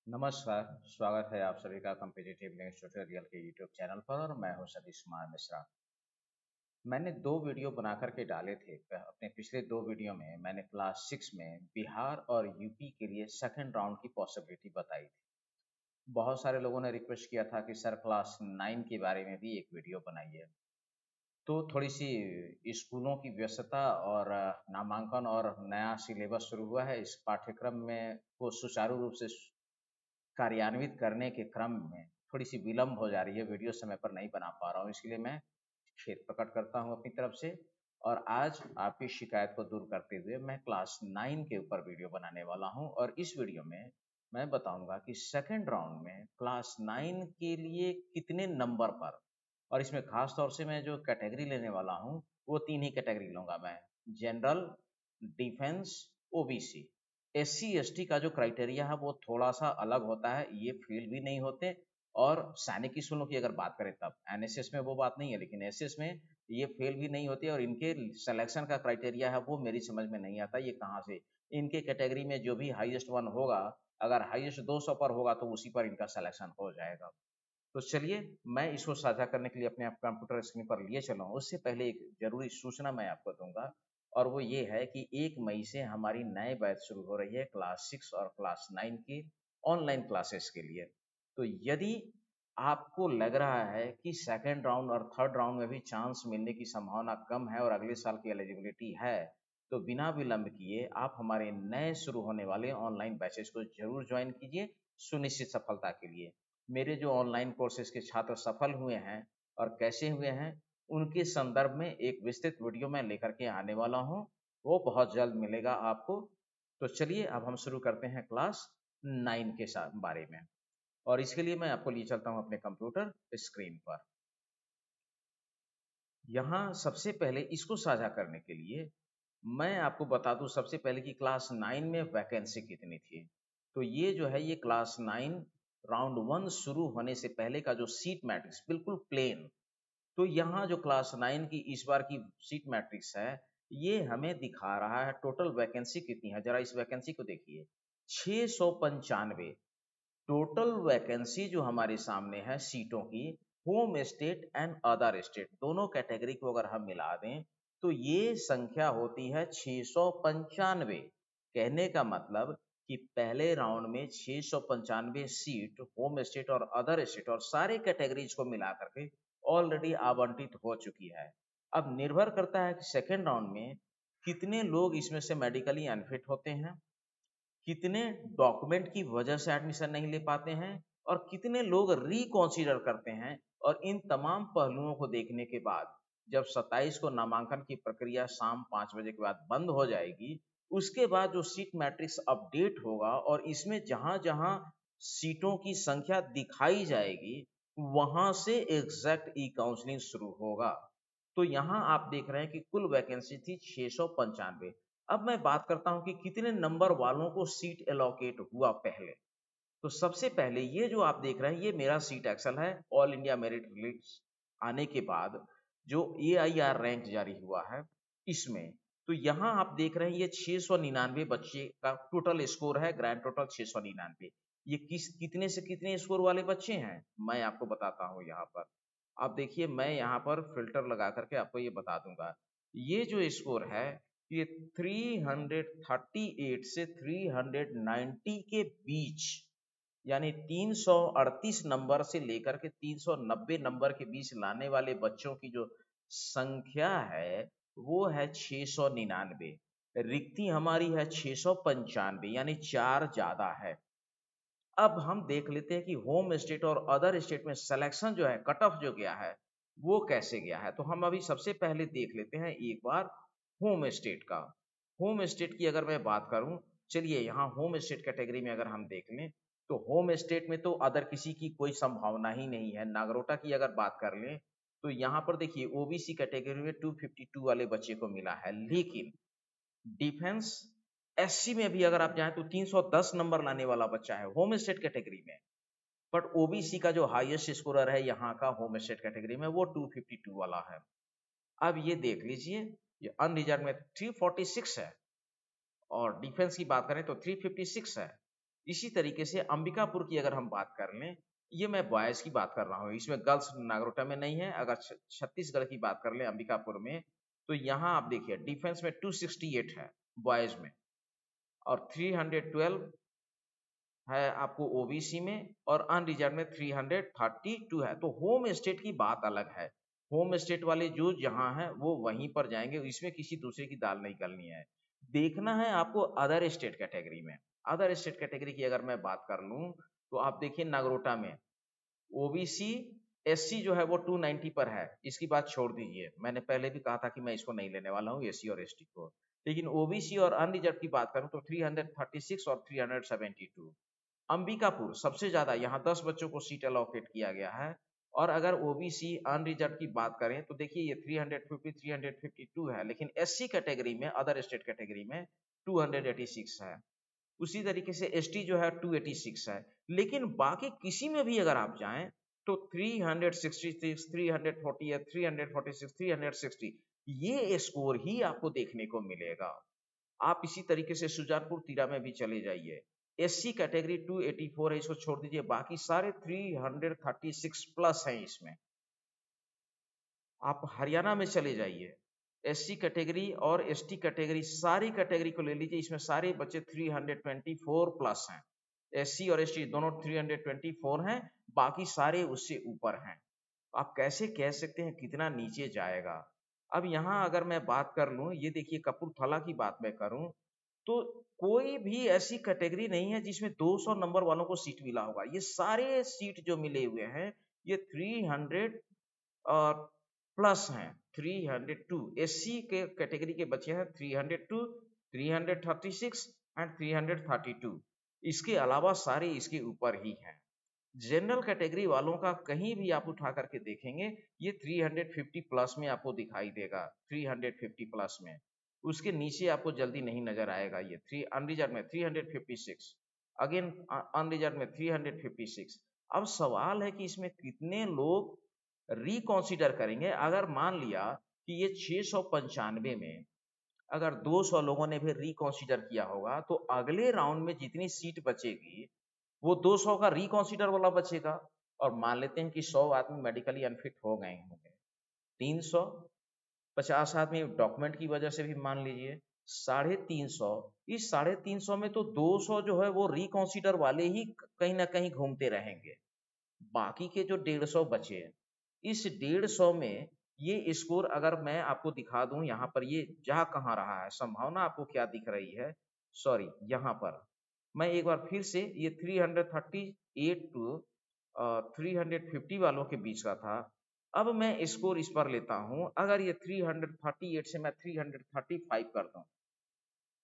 नमस्कार, स्वागत है आप सभी का कॉम्पिटिटिव लिंक्स ट्यूटोरियल के यूट्यूब चैनल पर और मैं हूं सतीश कुमार मिश्रा। मैंने 2 वीडियो बना कर के डाले थे। अपने पिछले 2 वीडियो में मैंने क्लास 6 में बिहार और यूपी के लिए सेकंड राउंड की पॉसिबिलिटी बताई थी। बहुत सारे लोगों ने रिक्वेस्ट किया था कि सर क्लास 9 के बारे में भी एक वीडियो बनाइए। तो थोड़ी-सी स्कूलों की व्यस्तता और नामांकन और नया सिलेबस शुरू हुआ है। इस पाठ्यक्रम में को सुचारू रूप से कार्यान्वित करने के क्रम में थोड़ी-सी विलम्ब हो जा रही है, वीडियो समय पर नहीं बना पा रहा हूँ, इसके लिए मैं खेद प्रकट करता हूँ अपनी तरफ से। और आज आपकी शिकायत को दूर करते हुए मैं क्लास 9 के ऊपर वीडियो बनाने वाला हूँ और इस वीडियो में मैं बताऊँगा कि सेकंड राउंड में क्लास 9 के लिए कितने नंबर पर, और इसमें ख़ास तौर से मैं जो कैटेगरी लेने वाला हूँ, वो 3 ही कैटेगरी लूँगा मैं, जनरल, डिफेंस, ओबीसी। एससी-एसटी का जो क्राइटेरिया है वो थोड़ा-सा अलग होता है, ये फ़ेल भी नहीं होते। और सैनिक स्कूलों की अगर बात करें तब, एनएसएस में वो बात नहीं है, लेकिन एसएस में ये फ़ेल भी नहीं होते और इनके सिलेक्शन का क्राइटेरिया है वो मेरी समझ में नहीं आता, ये कहाँ से? इनके कैटेगरी में जो भी हाईएस्ट वन होगा, अगर हाईएस्ट 200 पर होगा तो उसी पर इनका सिलेक्शन हो जाएगा। तो चलिए, मैं इसको साझा करने के लिए अपने आप कंप्यूटर स्क्रीन पर लिए चला हूँ। उससे पहले एक ज़रूरी सूचना मैं आपको दूँगा और वो ये है कि 1 मई से हमारी नए बैच शुरू हो रही है क्लास 6 और क्लास 9 की ऑनलाइन क्लासेस के लिए। तो यदि आपको लग रहा है कि सेकंड राउंड और थर्ड राउंड में भी चांस मिलने की संभावना कम है और अगले साल की एलिजिबिलिटी है, तो बिना विलंब किए आप हमारे नए शुरू होने वाले ऑनलाइन बैचेस को ज़रूर जॉइन कीजिए सुनिश्चित सफलता के लिए। मेरे जो ऑनलाइन कोर्सेज़ के छात्र सफल हुए हैं और कैसे हुए हैं, उनके संदर्भ में एक विस्तृत वीडियो मैं लेकर के आने वाला हूँ, वो बहुत जल्द मिलेगा आपको। तो चलिए अब हम शुरू करते हैं क्लास 9 के बारे में और इसके लिए मैं आपको लिए चलता हूँ अपने कंप्यूटर स्क्रीन पर। यहाँ सबसे पहले इसको साझा करने के लिए मैं आपको बता दूँ सबसे पहले कि क्लास 9 में वैकेंसी कितनी थी। तो ये जो है ये क्लास 9 राउंड 1 शुरू होने से पहले का जो सीट मैट्रिक्स बिल्कुल प्लेन। तो यहाँ जो क्लास 9 की इस बार की सीट मैट्रिक्स है, ये हमें दिखा रहा है टोटल वैकेंसी कितनी है, ज़रा इस वैकेंसी को देखिए, 695। टोटल वैकेंसी जो हमारे सामने है सीटों की, home state and other state दोनों कैटेगरी को अगर हम मिला दें, तो ये संख्या होती है 695। कहने का मतलब कि पहले राउंड में 695 सीट होम स्टेट और अदर स्टेट और सारे कैटेगरीज को मिला करके ऑलरेडी आवंटित हो चुकी है। अब निर्भर करता है कि सेकेंड राउंड में कितने लोग इसमें से मेडिकली अनफिट होते हैं, कितने डॉक्यूमेंट की वजह से एडमिशन नहीं ले पाते हैं और कितने लोग रिकॉन्सिडर करते हैं। और इन तमाम पहलुओं को देखने के बाद जब 27 को नामांकन की प्रक्रिया शाम 5 बजे के बाद बंद हो जाएगी, उसके बाद जो सीट मैट्रिक्स अपडेट होगा और इसमें जहां जहां सीटों की संख्या दिखाई जाएगी, वहां से एग्जैक्ट ई काउंसलिंग शुरू होगा। तो यहाँ आप देख रहे हैं कि कुल वैकेंसी थी 695। अब मैं बात करता हूं कि कितने नंबर वालों को सीट एलोकेट हुआ पहले। तो सबसे पहले ये जो आप देख रहे हैं ये मेरा सीट एक्सल है, ऑल इंडिया मेरिट लिस्ट आने के बाद जो एआईआर रैंक जारी हुआ है इसमें। तो यहाँ आप देख रहे हैं ये 699 बच्चे का टोटल स्कोर है, ग्रैंड टोटल 699। ये कितने से कितने स्कोर वाले बच्चे हैं मैं आपको बताता हूँ यहाँ पर। आप देखिए मैं यहाँ पर फिल्टर लगा करके आपको ये बता दूंगा। ये जो स्कोर है ये 338 से 390 के बीच, यानी 338 नंबर से लेकर के 390 नंबर के बीच लाने वाले बच्चों की जो संख्या है वो है 699। रिक्ति हमारी है 695, यानी 4 ज्यादा है। अब हम देख लेते हैं कि होम स्टेट और अदर स्टेट में सिलेक्शन जो है, कट ऑफ जो गया है वो कैसे गया है। तो हम अभी सबसे पहले देख लेते हैं एक बार होम स्टेट का। होम स्टेट की अगर मैं बात करूं, चलिए यहाँ होम स्टेट कैटेगरी में अगर हम देख लें, तो होम स्टेट में तो अदर किसी की कोई संभावना ही नहीं है। नागरोटा की अगर बात कर लें तो यहाँ पर देखिए ओबीसी कैटेगरी में 252 वाले बच्चे को मिला है, लेकिन डिफेंस एससी में भी अगर आप जाएं तो 310 नंबर लाने वाला बच्चा है होम स्टेट कैटेगरी में। बट ओबीसी का जो हाईएस्ट स्कोरर है यहाँ का होम स्टेट कैटेगरी में वो 252 वाला है। अब ये देख लीजिए, ये अनरिजर्व में 346 है और डिफेंस की बात करें तो 356 है। इसी तरीके से अंबिकापुर की अगर हम बात कर लें, ये मैं बॉयज़ की बात कर रहा हूँ, इसमें गर्ल्स नागरोटा में नहीं है। अगर छत्तीसगढ़ की बात कर लें अंबिकापुर में, तो यहाँ आप देखिए डिफेंस में 268 है बॉयज़ में, और 312 है आपको ओबीसी में, और अनरिजर्व में 332 है। तो होम स्टेट की बात अलग है। होम स्टेट वाले जो जहाँ हैं वो वहीं पर जाएंगे, इसमें किसी दूसरे की दाल नहीं गलनी है। देखना है आपको अदर स्टेट कैटेगरी में। अदर स्टेट कैटेगरी की अगर मैं बात कर लूँ, तो आप देखिए नागरोटा में ओबीसी एससी जो है वो 290 पर है। इसकी बात छोड़ दीजिए, मैंने पहले भी कहा था कि मैं इसको नहीं लेने वाला हूँ एससी और एसटी को। लेकिन ओबीसी और अनरिजर्व की बात करूँ तो 336 और 372। अंबिकापुर सबसे ज्यादा, यहाँ 10 बच्चों को सीट अलोकेट किया गया है। और अगर ओबीसी अनरिजर्व की बात करें तो देखिए ये 350 352 है, लेकिन एससी कैटेगरी में अदर स्टेट कैटेगरी में 286 है। उसी तरीके से एसटी जो है 286 है। लेकिन बाकी किसी में भी अगर आप जाएं तो 366 348 346 360 ये स्कोर ही आपको देखने को मिलेगा। आप इसी तरीके से सुजानपुर तीरा में भी चले जाइए, एससी कैटेगरी 284 है, इसको छोड़ दीजिए, बाकी सारे 336 प्लस हैं इसमें। आप हरियाणा में चले जाइए, एससी कैटेगरी और एसटी कैटेगरी सारी कैटेगरी को ले लीजिए, इसमें सारे बच्चे 324 प्लस हैं। एससी और एसटी दोनों 324 हैं, बाकी सारे उससे ऊपर हैं। आप कैसे कह सकते हैं कितना नीचे जाएगा? अब यहाँ अगर मैं बात कर लूँ, ये देखिए कपूरथला की बात मैं करूँ, तो कोई भी ऐसी कैटेगरी नहीं है जिसमें 200 नंबर वालों को सीट मिला होगा। ये सारे सीट जो मिले हुए हैं, ये 300 प्लस हैं। 302 एससी के कैटेगरी के बच्चे हैं, 302 336 एंड 332। इसके अलावा सारे इसके ऊपर ही हैं। जनरल कैटेगरी वालों का कहीं भी आप उठा करके देखेंगे, ये 350 प्लस में आपको दिखाई देगा, 350 प्लस में। उसके नीचे आपको जल्दी नहीं नजर आएगा। ये थ्री अनरिजर्व में 356, अगेन अनरिजर्व में 356। अब सवाल है कि इसमें कितने लोग रिकॉन्सिडर करेंगे। अगर मान लिया कि ये 695 में अगर 200 लोगों ने भी रिकॉन्सिडर किया होगा, तो अगले राउंड में जितनी सीट बचेगी वो 200 का रिकॉन्सिडर वाला बचेगा। और मान लेते हैं कि 100 आदमी मेडिकली अनफिट हो गए होंगे, 300, 50 आदमी डॉक्यूमेंट की वजह से भी मान लीजिए, 350। इस 350 में तो 200 जो है वो रिकॉन्सिडर वाले ही कहीं ना कहीं घूमते रहेंगे। बाकी के जो 150 बचे, इस 150 में ये स्कोर अगर मैं आपको दिखा दूं, यहाँ पर ये जा कहाँ रहा है, संभावना आपको क्या दिख रही है? सॉरी, यहाँ पर मैं एक बार फिर से, ये 338 टू 350 वालों के बीच का था। अब मैं स्कोर इस पर लेता हूं, अगर ये 338 से मैं 335 कर दूं,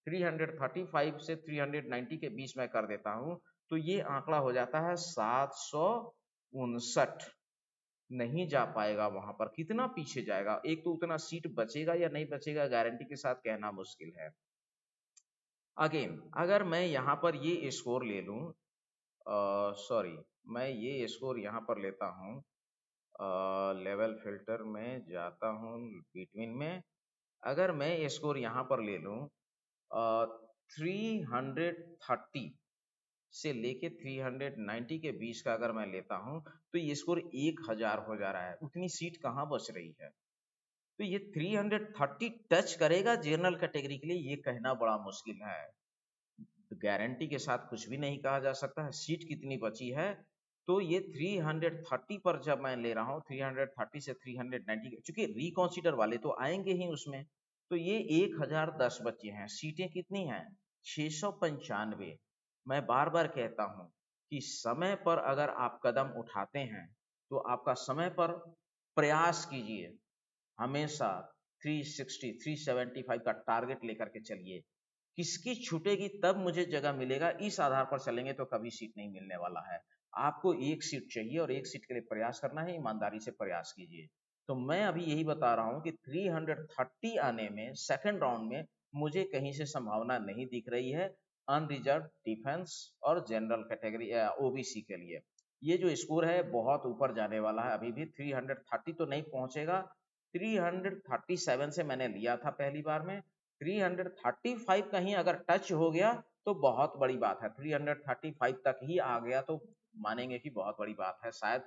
335 से 390 के बीच में कर देता हूं, तो ये आंकड़ा हो जाता है 759। नहीं जा पाएगा वहां पर। कितना पीछे जाएगा? एक तो उतना सीट बचेगा या नहीं बचेगा गारंटी के साथ कहना मुश्किल है। अगेन अगर मैं यहाँ पर ये स्कोर ले लूं, सॉरी, मैं ये स्कोर यहाँ पर लेता हूँ, लेवल फिल्टर में जाता हूँ बिटवीन में, अगर मैं ये स्कोर यहाँ पर ले लूँ 330 से लेके 390 के बीच का अगर मैं लेता हूं, तो ये स्कोर 1000 हो जा रहा है। उतनी सीट कहां बच रही है? तो ये 330 टच करेगा जनरल कैटेगरी के लिए, ये कहना बड़ा मुश्किल है। गारंटी के साथ कुछ भी नहीं कहा जा सकता है। सीट कितनी बची है? तो ये 330 पर जब मैं ले रहा हूँ, 330 से 390, चूंकि रिकॉन्सिडर वाले तो आएंगे ही उसमें, तो ये 1010 बच्चे हैं। सीटें कितनी हैं? 695। मैं बार बार कहता हूं कि समय पर अगर आप कदम उठाते हैं तो आपका समय पर प्रयास कीजिए, हमेशा 360 375 का टारगेट लेकर के चलिए। किसकी छूटेगी तब मुझे जगह मिलेगा, इस आधार पर चलेंगे तो कभी सीट नहीं मिलने वाला है। आपको एक सीट चाहिए और एक सीट के लिए प्रयास करना है, ईमानदारी से प्रयास कीजिए। तो मैं अभी यही बता रहा हूं कि 330 आने में सेकंड राउंड में मुझे कहीं से संभावना नहीं दिख रही है अनरिजर्व, डिफेंस और जनरल कैटेगरी ओबीसी के लिए। ये जो स्कोर है बहुत ऊपर जाने वाला है। अभी भी 330 तो नहीं पहुंचेगा, 337 से मैंने लिया था पहली बार में। 335 कहीं अगर टच हो गया तो बहुत बड़ी बात है। 335 तक ही आ गया तो मानेंगे कि बहुत बड़ी बात है, शायद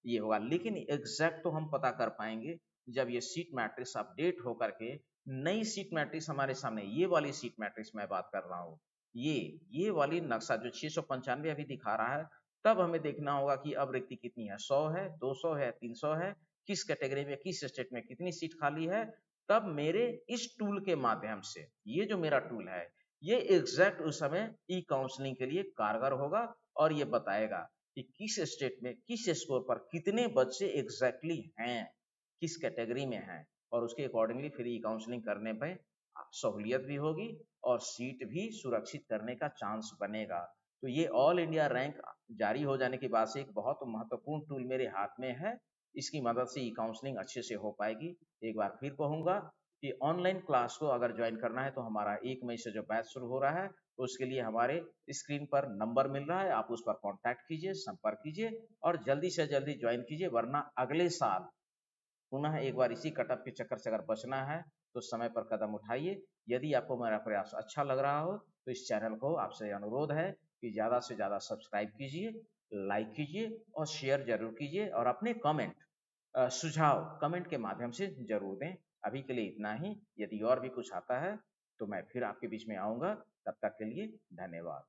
ये होगा। लेकिन एग्जैक्ट तो हम पता कर पाएंगे जब ये सीट मैट्रिक्स अपडेट होकर के नई सीट मैट्रिक्स हमारे सामने, ये वाली सीट मैट्रिक्स मैं बात कर रहा हूँ, ये वाली नक्शा जो 695 अभी दिखा रहा है, तब हमें देखना होगा कि अब रिक्ति कितनी है, 100 है, 200 है, 300 है, किस कैटेगरी में, किस स्टेट में कितनी सीट खाली है। तब मेरे इस टूल के माध्यम से, ये जो मेरा टूल है, ये एग्जैक्ट उस समय ई काउंसलिंग के लिए कारगर होगा और ये बताएगा कि किस स्टेट में किस स्कोर पर कितने बच्चे एग्जैक्टली हैं, किस कैटेगरी में हैं, और उसके अकॉर्डिंगली फिर ई काउंसलिंग करने पे सहूलियत भी होगी और सीट भी सुरक्षित करने का चांस बनेगा। तो ये ऑल इंडिया रैंक जारी हो जाने के बाद से एक बहुत महत्वपूर्ण टूल मेरे हाथ में है। इसकी मदद से ई काउंसलिंग अच्छे से हो पाएगी। एक बार फिर कहूँगा कि ऑनलाइन क्लास को अगर ज्वाइन करना है तो हमारा 1 मई से जो बैच शुरू हो रहा है, उसके लिए हमारे स्क्रीन पर नंबर मिल रहा है, आप उस पर कॉन्टैक्ट कीजिए, संपर्क कीजिए और जल्दी से जल्दी ज्वाइन कीजिए, वरना अगले साल पुनः एक बार इसी कटऑफ के चक्कर से अगर बचना है तो समय पर कदम उठाइए। यदि आपको मेरा प्रयास अच्छा लग रहा हो तो इस चैनल को आपसे अनुरोध है कि ज़्यादा से ज़्यादा सब्सक्राइब कीजिए, लाइक कीजिए और शेयर ज़रूर कीजिए और अपने कमेंट सुझाव कमेंट के माध्यम से ज़रूर दें। अभी के लिए इतना ही। यदि और भी कुछ आता है तो मैं फिर आपके बीच में आऊँगा। तब तक के लिए धन्यवाद।